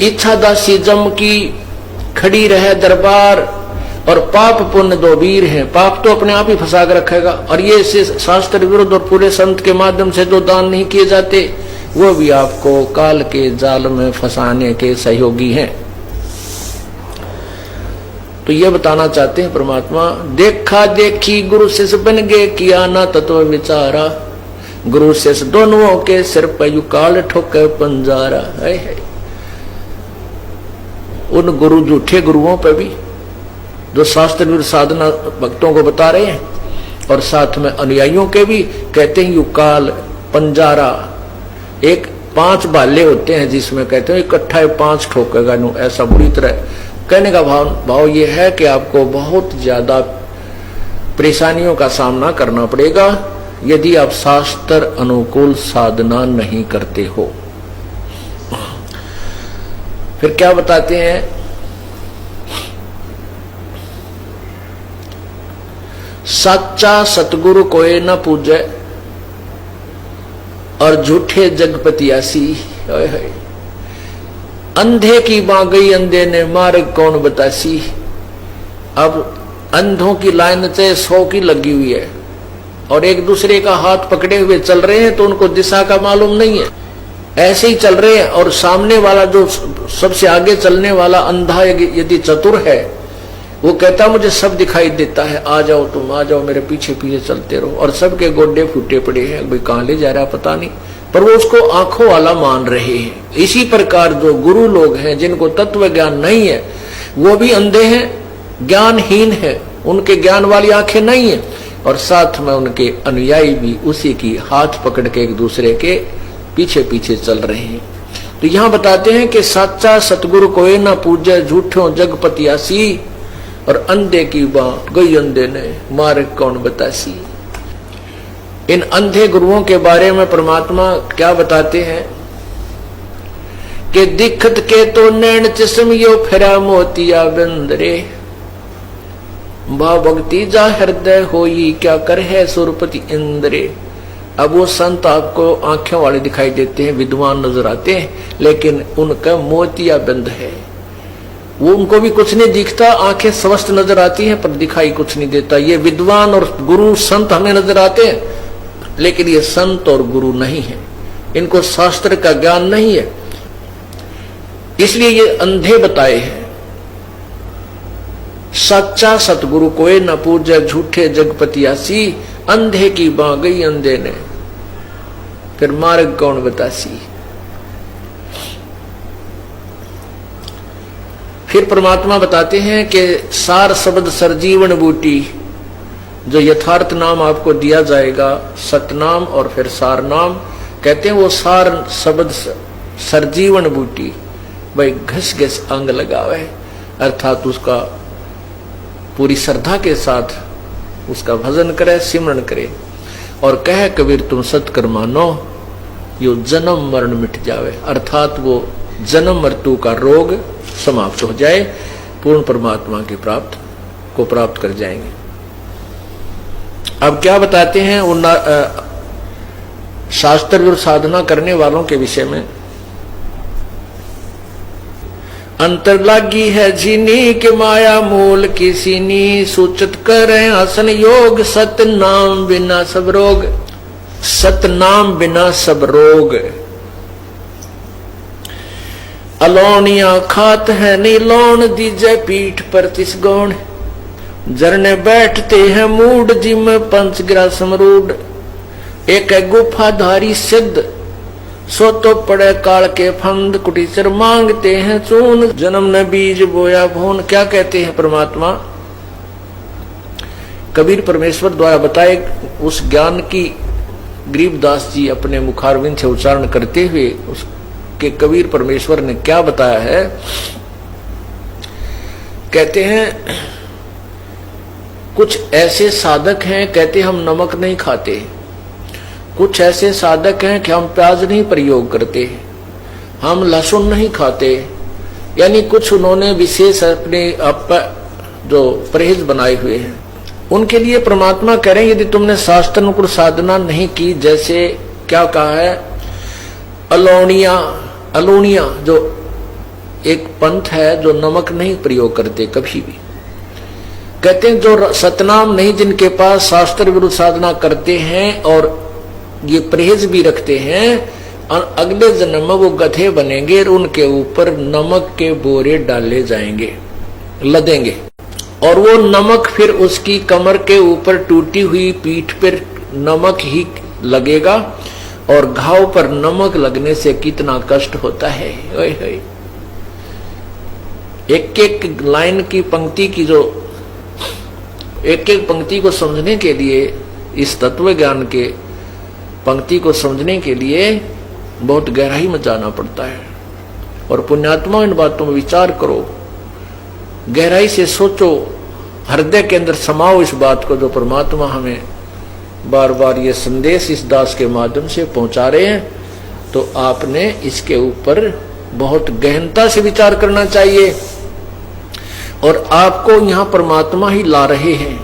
इच्छा दासी जम की खड़ी रहे दरबार, और पाप पुण्य दो वीर हैं। पाप तो अपने आप ही फंसा कर रखेगा, और ये इससे शास्त्र विरुद्ध और पूरे संत के माध्यम से जो दान नहीं किए जाते वो भी आपको काल के जाल में फंसाने के सहयोगी हैं। तो ये बताना चाहते हैं परमात्मा, देखा देखी गुरु शिष्य बन गए, किया ना तत्व विचारा, गुरु शिष्य दोनों के सिर पर यू काल ठोके पंजारा। है उन गुरु झूठे गुरुओं पर भी जो शास्त्र विरुद्ध साधना भक्तों को बता रहे हैं, और साथ में अनुयायियों के भी कहते हैं यू काल पंजारा। एक 5 भाले होते हैं जिसमें कहते हैं इकट्ठा 5 ठोकेगा नु, ऐसा बुरी तरह। कहने का भाव ये है कि आपको बहुत ज्यादा परेशानियों का सामना करना पड़ेगा यदि आप शास्त्र अनुकूल साधना नहीं करते हो। फिर क्या बताते हैं, सच्चा सतगुरु कोई न पूजे, और झूठे जगपतियासी। अंधे की बां गई अंधे ने, मार्ग कौन बतासी। अब अंधों की लाइन से 100 की लगी हुई है, और एक दूसरे का हाथ पकड़े हुए चल रहे हैं, तो उनको दिशा का मालूम नहीं है, ऐसे ही चल रहे हैं। और सामने वाला जो सबसे आगे चलने वाला अंधा यदि चतुर है, वो कहता मुझे सब दिखाई देता है, आ जाओ तुम, आ जाओ मेरे पीछे पीछे चलते रहो, और सबके गोडे फूटे पड़े हैं, भाई कहां ले जा रहा पता नहीं, पर वो उसको आंखों वाला मान रहे हैं। इसी प्रकार जो गुरु लोग हैं जिनको तत्व ज्ञान नहीं है, वो भी अंधे हैं, ज्ञानहीन है, उनके ज्ञान वाली आंखें नहीं है, और साथ में उनके अनुयायी भी उसी की हाथ पकड़ के एक दूसरे के पीछे पीछे चल रहे हैं। तो यहां बताते हैं कि सच्चा सतगुरु कोई ना पूजे, झूठों जगपतियासी, और अंधे की बात गई अंधे ने, मार्ग कौन बतासी। इन अंधे गुरुओं के बारे में परमात्मा क्या बताते हैं कि दिखत के तो नैन चश्मियो फिरा मोतिया बंदरे, भाव भक्ति जा हृदय होई, क्या कर है सुरपति इंद्रे। अब वो संत आपको आंखों वाले दिखाई देते हैं, विद्वान नजर आते हैं, लेकिन उनका मोतिया बंद है, वो उनको भी कुछ नहीं दिखता, आंखें स्वस्थ नजर आती हैं पर दिखाई कुछ नहीं देता। ये विद्वान और गुरु संत हमें नजर आते हैं, लेकिन ये संत और गुरु नहीं है, इनको शास्त्र का ज्ञान नहीं है, इसलिए ये अंधे बताए हैं। सच्चा सतगुरु कोई न पूजे, झूठे जगपतियासी, अंधे की बां गई अंधे ने, फिर मार्ग कौन बतासी। फिर परमात्मा बताते हैं कि सार शब्द सरजीवन बूटी, जो यथार्थ नाम आपको दिया जाएगा, सतनाम और फिर सार नाम, कहते हैं वो सार शब्द सरजीवन बूटी, भाई घस घस अंग लगावे, अर्थात उसका पूरी श्रद्धा के साथ उसका भजन करे, सिमरन करे, और कहे कबीर तुम सत्कर मानो, यो जन्म मरण मिट जावे, अर्थात वो जन्म मृत्यु का रोग समाप्त हो जाए, पूर्ण परमात्मा के प्राप्त कर जाएंगे। अब क्या बताते हैं उन शास्त्र विरुद्ध साधना करने वालों के विषय में। अंतर लागी है जीनी के माया मूल की सीनी, सूचित करें आसन योग, सत नाम बिना सब रोग, सत नाम बिना सब रोग। अलोनिया खात है नहीं लोन, दीजे पीठ पर तिस गौण, झरने बैठते हैं मूड जिम पंचगिरा समरूड, एक है गुफाधारी सिद्ध, सो तो पड़े काल के फंद, कुटीचर मांगते हैं चून, जन्म न बीज बोया भून। क्या कहते हैं परमात्मा, कबीर परमेश्वर द्वारा बताए उस ज्ञान की गरीबदास जी अपने मुखारविंद से उच्चारण करते हुए उसके कबीर परमेश्वर ने क्या बताया है। कहते हैं कुछ ऐसे साधक हैं, कहते हम नमक नहीं खाते, कुछ ऐसे साधक हैं कि हम प्याज नहीं प्रयोग करते, हम लहसुन नहीं खाते, यानी कुछ उन्होंने विशेष अपने आप जो परहेज बनाए हुए हैं। उनके लिए परमात्मा कह रहे हैं यदि तुमने शास्त्र अनुकूल साधना नहीं की, जैसे क्या कहा है, अलोनिया, अलोनिया जो एक पंथ है जो नमक नहीं प्रयोग करते कभी भी। कहते हैं जो सतनाम नहीं जिनके पास शास्त्र विरुद्ध साधना करते हैं और ये परहेज भी रखते हैं, और अगले जन्म में वो गधे बनेंगे और उनके ऊपर नमक के बोरे डाले जाएंगे, लदेंगे, और वो नमक फिर उसकी कमर के ऊपर टूटी हुई पीठ पर नमक ही लगेगा। और घाव पर नमक लगने से कितना कष्ट होता है। ओए होए, एक एक लाइन की पंक्ति की जो एक एक पंक्ति को समझने के लिए, इस तत्व ज्ञान के पंक्ति को समझने के लिए बहुत गहराई में जाना पड़ता है। और पुण्यात्मा इन बातों में विचार करो, गहराई से सोचो, हृदय के अंदर समाओ इस बात को जो परमात्मा हमें बार बार ये संदेश इस दास के माध्यम से पहुंचा रहे हैं। तो आपने इसके ऊपर बहुत गहनता से विचार करना चाहिए। और आपको यहाँ परमात्मा ही ला रहे हैं,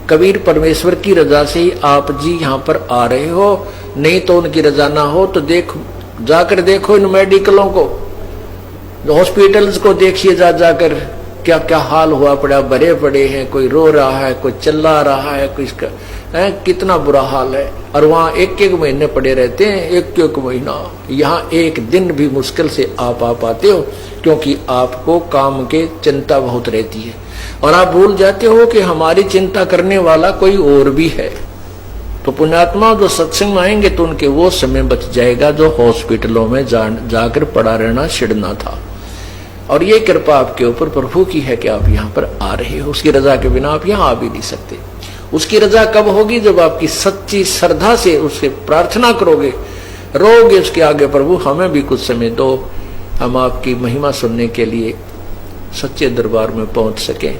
कबीर परमेश्वर की रजा से ही आप जी यहाँ पर आ रहे हो, नहीं तो उनकी रजा ना हो तो जाकर देखो इन मेडिकलों को, हॉस्पिटल्स को देखिए, जाकर क्या क्या हाल हुआ पड़ा, भरे पड़े हैं, कोई रो रहा है, कोई चिल्ला रहा है, कोई इसका है, कितना बुरा हाल है। और वहाँ एक एक महीने पड़े रहते हैं, एक एक महीना। यहाँ एक दिन भी मुश्किल से आप आ पाते हो, क्योंकि आपको काम के चिंता बहुत रहती है और आप भूल जाते हो कि हमारी चिंता करने वाला कोई और भी है। तो पुण्यात्मा जो सत्संग में आएंगे तो उनके वो समय बच जाएगा जो हॉस्पिटलों में जाकर पड़ा रहना छिड़ना था। और ये कृपा आपके ऊपर प्रभु की है कि आप यहाँ पर आ रहे हो। उसकी रजा के बिना आप यहाँ आ भी नहीं सकते। उसकी रजा कब होगी? जब आपकी सच्ची श्रद्धा से उससे प्रार्थना करोगे, रोगे उसके आगे, प्रभु हमें भी कुछ समय दो, हम आपकी महिमा सुनने के लिए सच्चे दरबार में पहुंच सके।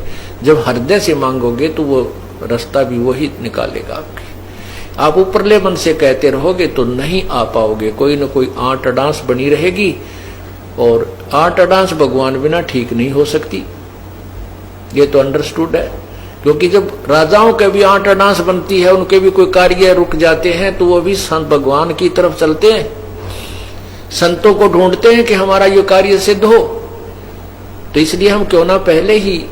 जब हृदय से मांगोगे तो वो रास्ता भी वही निकालेगा आपके। आप ऊपरले मन से कहते रहोगे तो नहीं आ पाओगे, कोई न कोई आंट अडांस बनी रहेगी। और आंट अडांस भगवान बिना ठीक नहीं हो सकती, ये तो अंडरस्टूड है। क्योंकि जब राजाओं के भी आंट अडांस बनती है, उनके भी कोई कार्य रुक जाते हैं, तो वो भी संत भगवान की तरफ चलते हैं, संतों को ढूंढते हैं कि हमारा ये कार्य सिद्ध हो। तो इसलिए हम क्यों ना पहले ही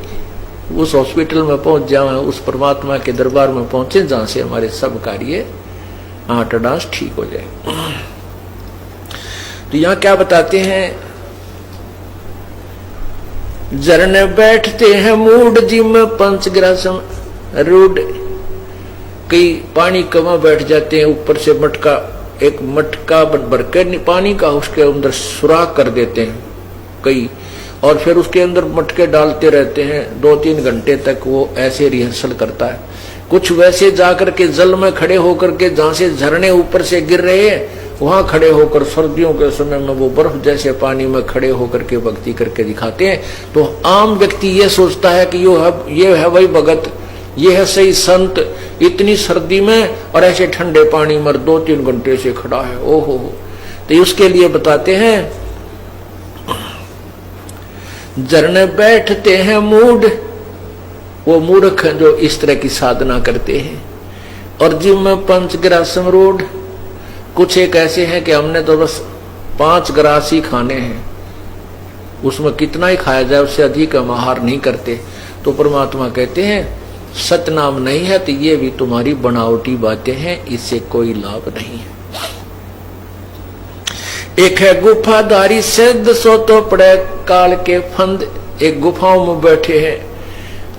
उस हॉस्पिटल में पहुंच जाए, उस परमात्मा के दरबार में पहुंचे जहां से हमारे सब कार्य आंट अडांस ठीक हो जाए। तो यहां क्या बताते हैं? झरने बैठते हैं मूड जिम पंचग्रासम रूड। कई पानी कमा बैठ जाते हैं, ऊपर से मटका, एक मटका भर के पानी का उसके अंदर सुराख कर देते हैं कई, और फिर उसके अंदर मटके डालते रहते हैं 2-3 घंटे तक। वो ऐसे रिहर्सल करता है। कुछ वैसे जाकर के जल में खड़े होकर के, जहां से झरने ऊपर से गिर रहे हैं, वहां खड़े होकर सर्दियों के समय में वो बर्फ जैसे पानी में खड़े होकर के भक्ति करके दिखाते हैं। तो आम व्यक्ति ये सोचता है कि ये है वही भगत, ये है सही संत, इतनी सर्दी में और ऐसे ठंडे पानी में 2-3 घंटे से खड़ा है। ओहो। तो उसके लिए बताते हैं, झरने बैठते हैं मूड, वो मूर्ख जो इस तरह की साधना करते हैं। और जिम में पंचग्रासम रूड, कुछ एक ऐसे हैं कि हमने तो बस 5 ग्रास ही खाने हैं, उसमें कितना ही खाया जाए उससे अधिक हम आहार नहीं करते। तो परमात्मा कहते हैं सतनाम नहीं है तो ये भी तुम्हारी बनावटी बातें हैं, इससे कोई लाभ नहीं है। एक है गुफाधारी सिद्ध, सो तो पड़े काल के फंद। एक गुफाओं में बैठे हैं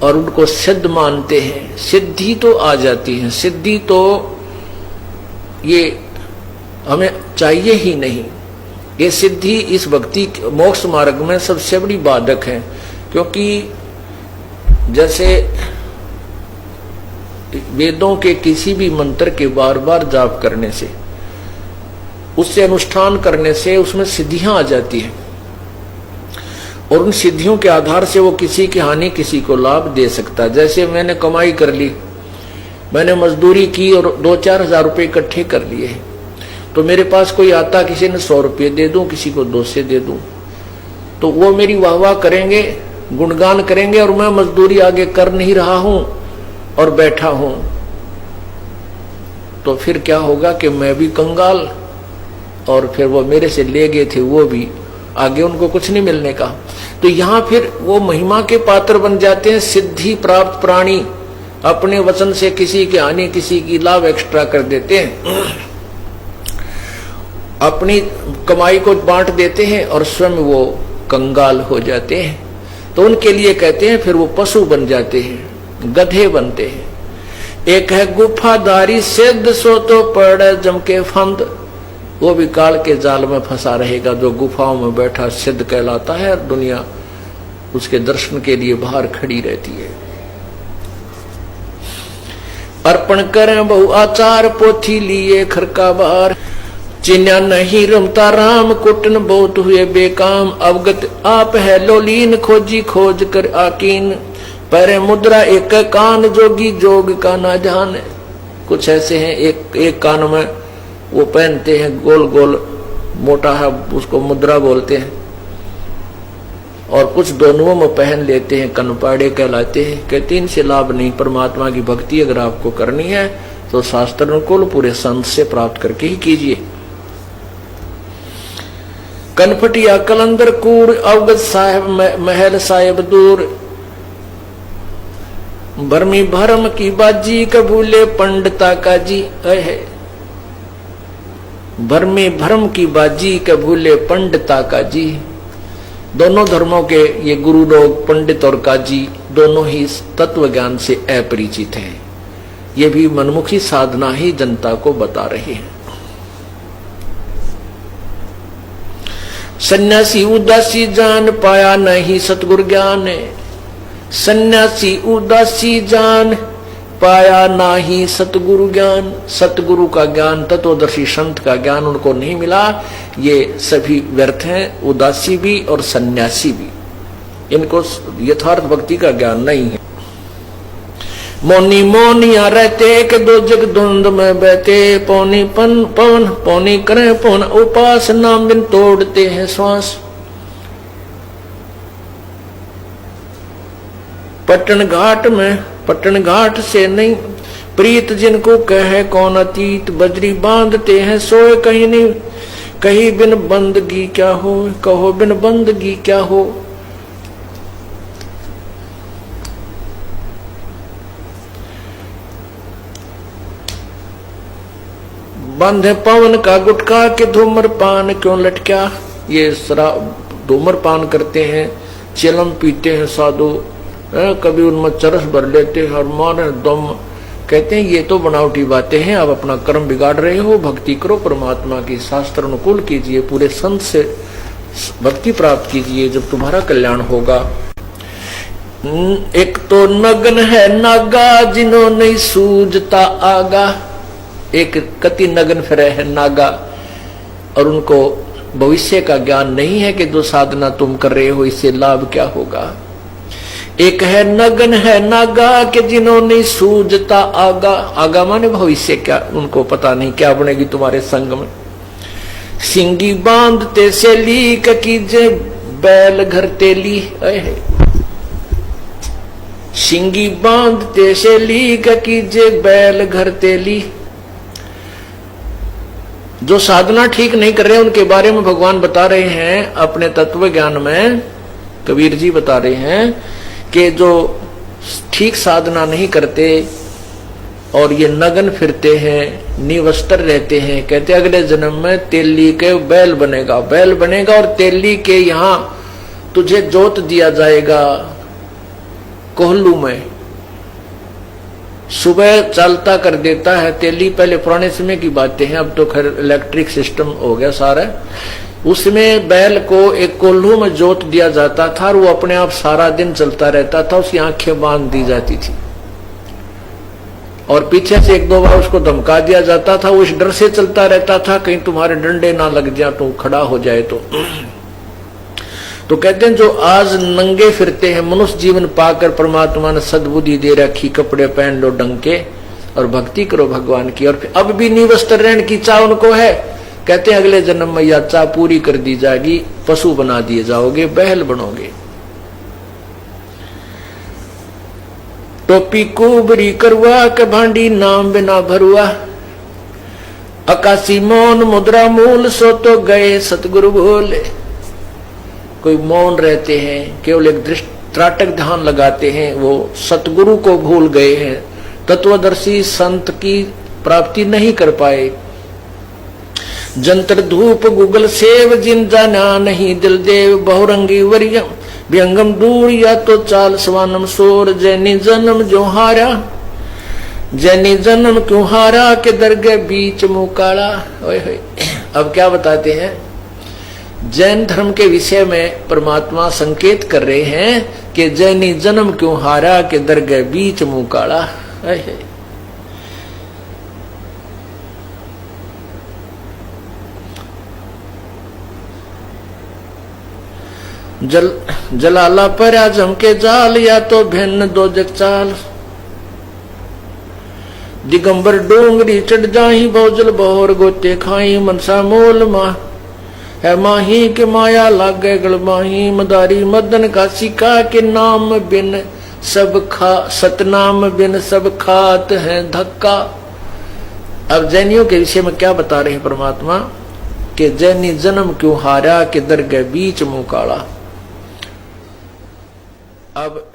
और उनको सिद्ध मानते हैं, सिद्धि तो आ जाती है। सिद्धि तो ये हमें चाहिए ही नहीं। ये सिद्धि इस भक्ति मोक्ष मार्ग में सबसे बड़ी बाधक है। क्योंकि जैसे वेदों के किसी भी मंत्र के बार बार जाप करने से, उससे अनुष्ठान करने से उसमें सिद्धियां आ जाती हैं, और उन सिद्धियों के आधार से वो किसी की हानि किसी को लाभ दे सकता है। जैसे मैंने कमाई कर ली, मैंने मजदूरी की और 2-4 हजार रुपये इकट्ठे कर लिए, तो मेरे पास कोई आता, किसी ने 100 रुपये दे दूं, किसी को 200 दे दूं, तो वो मेरी वाह वाह करेंगे, गुणगान करेंगे, और मैं मजदूरी आगे कर नहीं रहा हूं और बैठा हूं। तो फिर क्या होगा कि मैं भी कंगाल, और फिर वो मेरे से ले गए थे वो भी आगे उनको कुछ नहीं मिलने का। तो यहाँ फिर वो महिमा के पात्र बन जाते हैं। सिद्धि प्राप्त प्राणी अपने वचन से किसी की हानि किसी की लाभ एक्स्ट्रा कर देते हैं, अपनी कमाई को बांट देते हैं और स्वयं वो कंगाल हो जाते हैं। तो उनके लिए कहते हैं फिर वो पशु बन जाते हैं, गधे बनते हैं। एक है गुफाधारी सिद्ध सो तो पड़े जम के फंद, वो भी काल के जाल में फंसा रहेगा। जो गुफाओं में बैठा सिद्ध कहलाता है और दुनिया उसके दर्शन के लिए बाहर खड़ी रहती है। अर्पण करें बहु आचार पोथी लिए खरका बार, चिन्या नहीं रमता राम कुटन बहुत हुए बेकाम। अवगत आप है लोलीन खोजी खोज कर आकीन, पर मुद्रा एक कान जोगी जोग का ना जाने। कुछ ऐसे हैं एक कान में वो पहनते हैं गोल गोल मोटा है, उसको मुद्रा बोलते हैं, और कुछ दोनों में पहन लेते हैं, कनपाड़े कहलाते हैं। कहते इनसे लाभ नहीं। परमात्मा की भक्ति अगर आपको करनी है तो शास्त्र अनुकूल पूरे संत से प्राप्त करके ही कीजिए। कनफटिया कलंदर कूड़ अवगत साहेब महल साहेब दूर, भरमी भरम की बाजी कबूले पंडिता का जी है। भरमी भरम की बाजी कबूले पंडिता का जी। दोनों धर्मों के ये गुरु लोग पंडित और काजी दोनों ही तत्व ज्ञान से अपरिचित हैं। ये भी मनमुखी साधना ही जनता को बता रहे हैं। सन्यासी उदासी जान पाया नहीं सतगुरु ज्ञान, सन्यासी उदासी जान पाया नाही सतगुरु ज्ञान। सतगुरु का ज्ञान, तत्वदर्शी संत का ज्ञान उनको नहीं मिला। ये सभी व्यर्थ हैं, उदासी भी और सन्यासी भी। इनको यथार्थ भक्ति का ज्ञान नहीं है। मौनी मौनिया रहते के दो जग द्वंद में बहते, पौनी पन पवन पौनी करें पौन उपास नाम बिन तोड़ते हैं श्वास। पटन घाट से नहीं प्रीत जिनको कहे कौन अतीत, बजरी बांधते हैं सोए कहीं नहीं, कहीं बिन बंदगी क्या हो, कहो बिन बंदगी क्या हो। बांधे पवन का गुटका के धूम्रपान क्यों लटका। ये धूम्रपान करते हैं, चिलम पीते हैं साधु, कभी उनमें चरस भर लेते हैं और मारे दम। कहते हैं ये तो बनावटी बातें हैं, आप अपना कर्म बिगाड़ रहे हो। भक्ति करो परमात्मा की, शास्त्र अनुकूल कीजिए, पूरे संत से भक्ति प्राप्त कीजिए, जब तुम्हारा कल्याण होगा। एक तो नगन है नागा जिन्हों नहीं सूझता आगा। एक कति नगन फिर है नागा और उनको भविष्य का ज्ञान नहीं है कि जो साधना तुम कर रहे हो इससे लाभ क्या होगा। एक है नगन है नागा के जिन्होंने सूझता आगा। आगा माने भविष्य, क्या उनको पता नहीं क्या बनेगी तुम्हारे संग में। सिंगी बांधते से ली कीजे बैल घर तेली है। सिंगी बांधते से ली कीजे बैल घर तेली। जो साधना ठीक नहीं कर रहे उनके बारे में भगवान बता रहे हैं अपने तत्व ज्ञान में। कबीर जी बता रहे हैं कि जो ठीक साधना नहीं करते और ये नगन फिरते हैं, निवस्त्र रहते हैं, कहते अगले जन्म में तेली के बैल बनेगा और तेली के यहाँ तुझे जोत दिया जाएगा कोहलू में। सुबह चलता कर देता है तेली। पहले पुराने समय की बातें हैं, अब तो खैर इलेक्ट्रिक सिस्टम हो गया सारा। उसमें बैल को एक कोल्हू में जोत दिया जाता था और वो अपने आप सारा दिन चलता रहता था। उसकी आंखें बांध दी जाती थी और पीछे से एक दो बार उसको धमका दिया जाता था। वो इस डर से चलता रहता था कहीं तुम्हारे डंडे ना लग जाए तो खड़ा हो जाए। तो कहते हैं जो आज नंगे फिरते हैं, मनुष्य जीवन पाकर परमात्मा ने सद्बुद्धि दे रखी, कपड़े पहन लो ढंग के और भक्ति करो भगवान की, और अब भी निवस्त्र रहने की चाह उनको है। कहते हैं अगले जन्म में यह चाह पूरी कर दी जाएगी, पशु बना दिए जाओगे, बैल बनोगे। टोपी कुबरी करवा के भांडी नाम बिना भरुआ, आकाशी मौन मुद्रा मूल सो तो गए सतगुरु बोले। कोई मौन रहते हैं, केवल एक दृष्टि त्राटक ध्यान लगाते हैं, वो सतगुरु को भूल गए हैं, तत्वदर्शी संत की प्राप्ति नहीं कर पाए। जंतर धूप गूगल सेव जिन जाना नहीं दिल देव बहुरंगी वरियम व्यंगम दूर या तो चाल स्वानम सोर जैनी जन्म जो हारा जैनी जन्म क्यों हारा के दरगे बीच मुकाला। अब क्या बताते हैं, जैन धर्म के विषय में परमात्मा संकेत कर रहे हैं कि जैनी जन्म क्यों हारा के दरगे बीच मुकाला। जलाला पर आजम के जाल या तो भिन्न दो जग चाल दिगंबर डोंगरी चढ़ जाही बहुजल बहुर गोते खाई मनसा मोल माह है माही के माया लागे गल माही मदारी मदन का सिका के नाम बिन सब खा सतनाम बिन सब खात है धक्का। अब जैनियों के विषय में क्या बता रहे हैं परमात्मा कि जैनी जन्म क्यों हारा के दरगे बीच मुंह काला। अब